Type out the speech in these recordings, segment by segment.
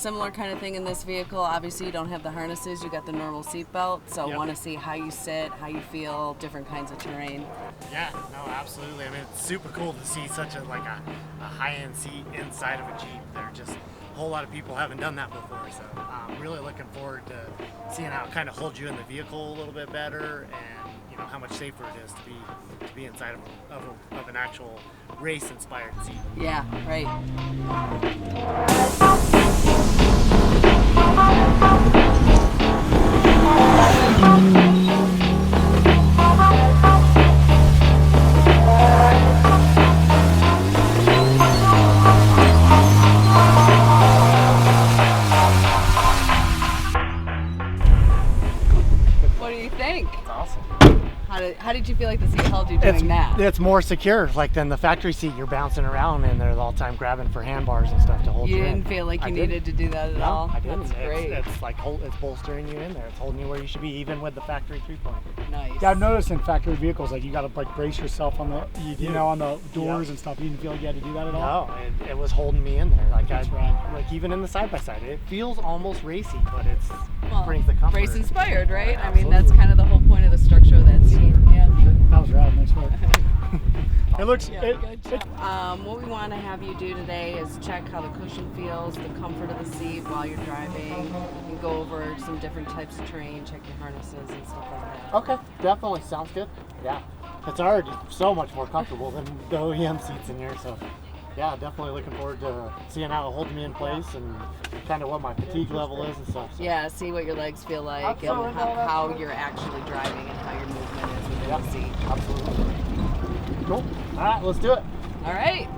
similar kind of thing in this vehicle. Obviously, you don't have the harnesses. You got the normal seat belt. So I want to see how you sit, how you feel, different kinds of terrain. Yeah, no, absolutely. I mean, it's super cool to see such a high-end seat inside of a Jeep. They're just a whole lot of people haven't done that before. So I'm really looking forward to seeing how it kind of holds you in the vehicle a little bit better, and how much safer it is to be inside of an actual race-inspired seat. Yeah, right. What do you think? It's awesome. How did you feel like the seat held you doing that? It's more secure, like than the factory seat. You're bouncing around in there all the time, grabbing for handbars and stuff to hold you in. You didn't feel like you needed to do that at all? No, I didn't. That's great. It's like it's bolstering you in there. It's holding you where you should be, even with the factory 3-point. Nice. Yeah, I've noticed in factory vehicles, like you got to like brace yourself on the, on the doors and stuff. You didn't feel like you had to do that at all? No, it was holding me in there. Like That's right. Like even in the side by side, it feels almost racy, but brings the comfort. Race inspired, right? Yeah, I mean, that's kind of the whole point of the structure of that seat. Yeah. That was right. Nice work. It looks. Good job. What we want to have you do today is check how the cushion feels, the comfort of the seat while you're driving, and go over some different types of terrain, check your harnesses and stuff like that. Okay, definitely sounds good. Yeah, it's already so much more comfortable than the OEM seats in here. So, yeah, definitely looking forward to seeing how it holds me in place and kind of what my fatigue level is and stuff. So. Yeah, see what your legs feel like Absolutely. and how you're actually driving and how your movement is within the seat. Absolutely. Cool. All right, let's do it. All right.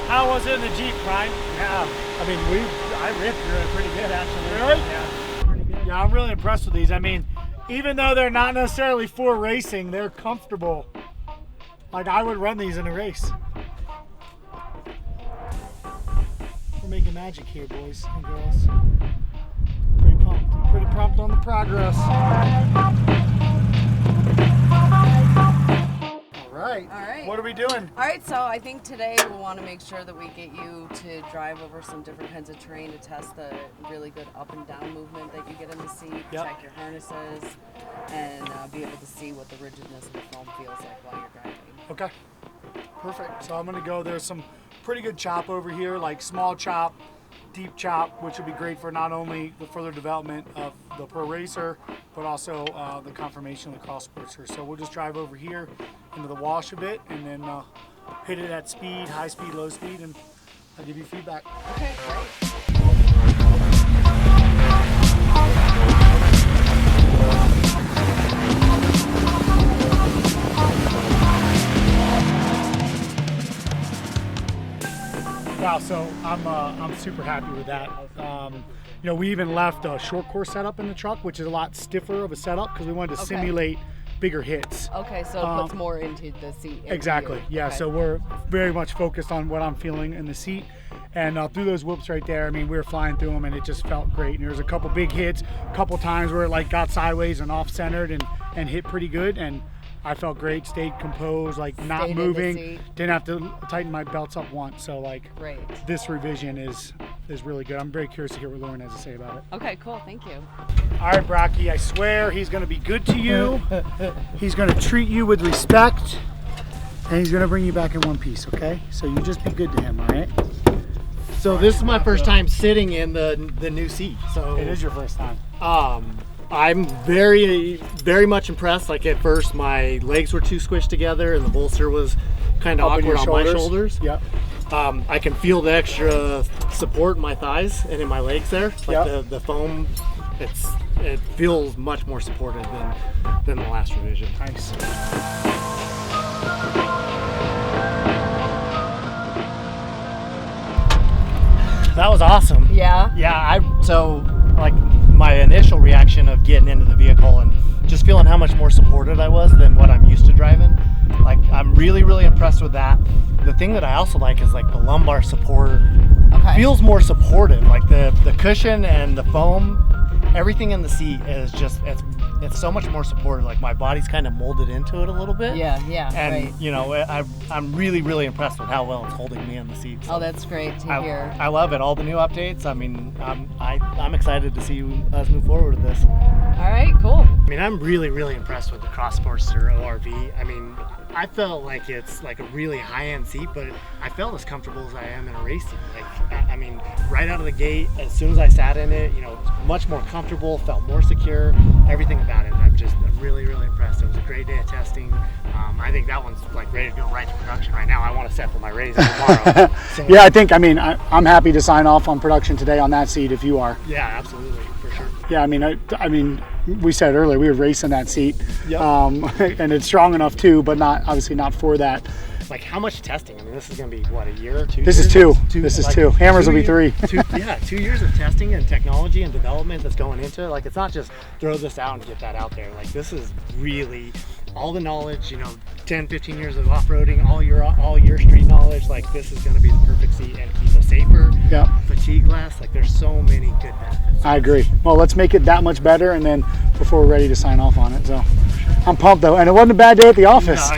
How was it in the Jeep, Brian? Yeah, I mean, I ripped through it pretty good, actually. Really? Yeah, pretty good. Yeah, I'm really impressed with these. I mean, even though they're not necessarily for racing, they're comfortable. Like, I would run these in a race. We're making magic here, boys and girls. Pretty pumped. Pretty pumped on the progress. All right. What are we doing? All right, so I think today we'll want to make sure that we get you to drive over some different kinds of terrain to test the really good up and down movement that you get in the seat, check your harnesses, and be able to see what the rigidness of the foam feels like while you're driving. Okay, perfect. So I'm gonna go, there's some pretty good chop over here, like small chop, deep chop, which would be great for not only the further development of the Pro Racer, but also the conformation of the Cross Sportster. So we'll just drive over here into the wash a bit and then hit it at speed, high speed, low speed, and I'll give you feedback. Okay, great. Wow, so I'm super happy with that. We even left a short course setup in the truck, which is a lot stiffer of a setup because we wanted to simulate bigger hits. Okay, so it puts more into the seat. Exactly, yeah. Okay. So we're very much focused on what I'm feeling in the seat. And through those whoops right there, I mean, we were flying through them and it just felt great. And there was a couple big hits, a couple times where it like got sideways and off-centered and hit pretty good. And I felt great, stayed composed, like not moving, didn't have to tighten my belts up once. So like this revision is really good. I'm very curious to hear what Loren has to say about it. Okay, cool, thank you. All right, Brocky, I swear he's gonna be good to you. He's gonna treat you with respect and he's gonna bring you back in one piece, okay? So you just be good to him, all right? So this is my first time sitting in the new seat. So it is your first time. I'm very, very much impressed. Like at first, my legs were too squished together, and the bolster was kind of awkward on my shoulders. Yep. I can feel the extra support in my thighs and in my legs there. Like the foam, it feels much more supported than the last revision. Nice. That was awesome. Yeah. Yeah, so like my initial reaction of getting into the vehicle and just feeling how much more supported I was than what I'm used to driving. Like, I'm really, really impressed with that. The thing that I also like is like the lumbar support feels more supportive. Like the cushion and the foam, everything in the seat is just, it's so much more supportive. Like my body's kind of molded into it a little bit. Yeah, And right. you know, I'm really, really impressed with how well it's holding me in the seat. So Oh, that's great to hear. I love it. All the new updates. I mean, I'm excited to see us move forward with this. All right, cool. I mean, I'm really, really impressed with the Cross Sportster ORV. I mean, I felt like it's like a really high-end seat, but I felt as comfortable as I am in a race seat. Like, I mean, right out of the gate, as soon as I sat in it, you know, much more comfortable, felt more secure, everything about it. I'm really, really impressed. It was a great day of testing. I think that one's like ready to go right to production right now. I want to set for my race tomorrow. So, Yeah, I'm happy to sign off on production today on that seat if you are. yeah, absolutely, for sure. Yeah, I mean, we said earlier we were racing that seat, Yep. And it's strong enough too, but obviously not for that. Like, how much testing? I mean, this is going to be, what, a year or 2 This years? is two. This is two. Hammers will be three. 2 years of testing and technology and development that's going into it. Like, it's not just throw this out and get that out there. Like, this is really all the knowledge, you know, 10, 15 years of off-roading, all your street knowledge. Like, this is going to be the perfect seat and keep us safer. Yep. Fatigue less. Like, there's so many good benefits. I agree. Well, let's make it that much better, and then before we're ready to sign off on it. So I'm pumped though, and it wasn't a bad day at the office. No,